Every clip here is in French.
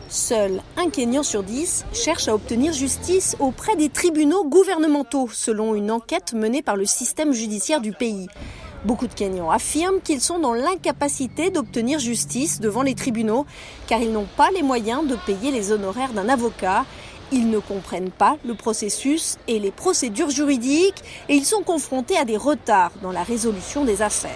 Seul un Kényan sur 10 cherche à obtenir justice auprès des tribunaux gouvernementaux, selon une enquête menée par le système judiciaire du pays. Beaucoup de Kenyans affirment qu'ils sont dans l'incapacité d'obtenir justice devant les tribunaux, car ils n'ont pas les moyens de payer les honoraires d'un avocat. Ils ne comprennent pas le processus et les procédures juridiques et ils sont confrontés à des retards dans la résolution des affaires.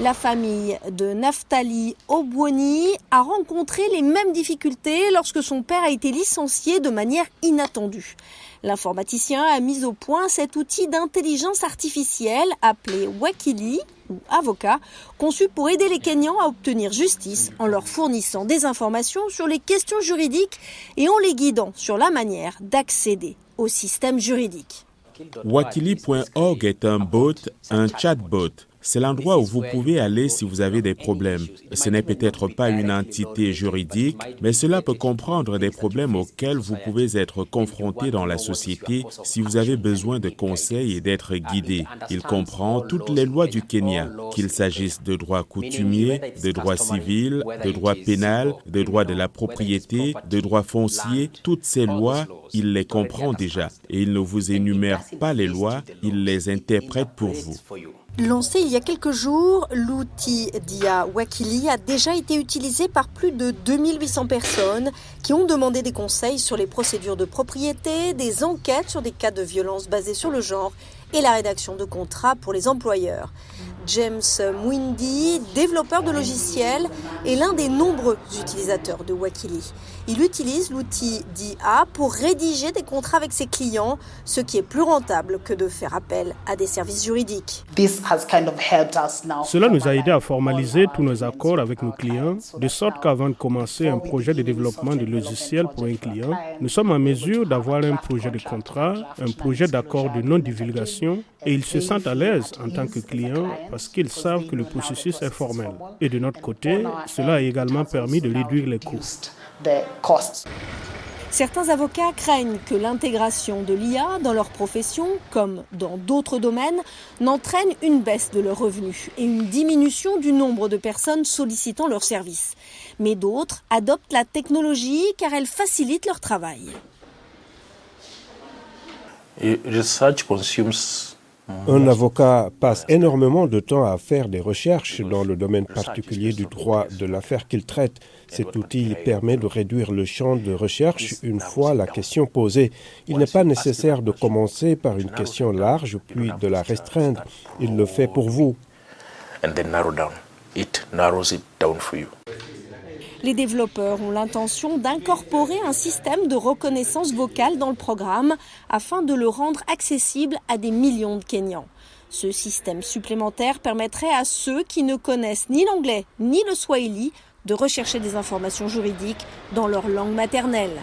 La famille de Naftali Obwoni a rencontré les mêmes difficultés lorsque son père a été licencié de manière inattendue. L'informaticien a mis au point cet outil d'intelligence artificielle appelé Wakili, ou avocat, conçu pour aider les Kenyans à obtenir justice en leur fournissant des informations sur les questions juridiques et en les guidant sur la manière d'accéder au système juridique. Wakili.org est un bot, un chatbot. C'est l'endroit où vous pouvez aller si vous avez des problèmes. Ce n'est peut-être pas une entité juridique, mais cela peut comprendre des problèmes auxquels vous pouvez être confronté dans la société si vous avez besoin de conseils et d'être guidé. Il comprend toutes les lois du Kenya, qu'il s'agisse de droit coutumier, de droit civil, de droit pénal, de droit de la propriété, de droit foncier. Toutes ces lois, il les comprend déjà et il ne vous énumère pas les lois, il les interprète pour vous. Lancé il y a quelques jours, l'outil d'IA Wakili a déjà été utilisé par plus de 2800 personnes qui ont demandé des conseils sur les procédures de propriété, des enquêtes sur des cas de violence basés sur le genre et la rédaction de contrats pour les employeurs. James Mwindi, développeur de logiciels, est l'un des nombreux utilisateurs de Wakili. Il utilise l'outil d'IA pour rédiger des contrats avec ses clients, ce qui est plus rentable que de faire appel à des services juridiques. Cela nous a aidé à formaliser tous nos accords avec nos clients, de sorte qu'avant de commencer un projet de développement de logiciels pour un client, nous sommes en mesure d'avoir un projet de contrat, un projet d'accord de non-divulgation, et ils se sentent à l'aise en tant que clients parce qu'ils savent que le processus est formel. Et de notre côté, cela a également permis de réduire les coûts. Certains avocats craignent que l'intégration de l'IA dans leur profession, comme dans d'autres domaines, n'entraîne une baisse de leurs revenus et une diminution du nombre de personnes sollicitant leurs services. Mais d'autres adoptent la technologie car elle facilite leur travail. Un avocat passe énormément de temps à faire des recherches dans le domaine particulier du droit de l'affaire qu'il traite. Cet outil permet de réduire le champ de recherche une fois la question posée. Il n'est pas nécessaire de commencer par une question large puis de la restreindre. Il le fait pour vous. Les développeurs ont l'intention d'incorporer un système de reconnaissance vocale dans le programme afin de le rendre accessible à des millions de Kenyans. Ce système supplémentaire permettrait à ceux qui ne connaissent ni l'anglais ni le swahili de rechercher des informations juridiques dans leur langue maternelle.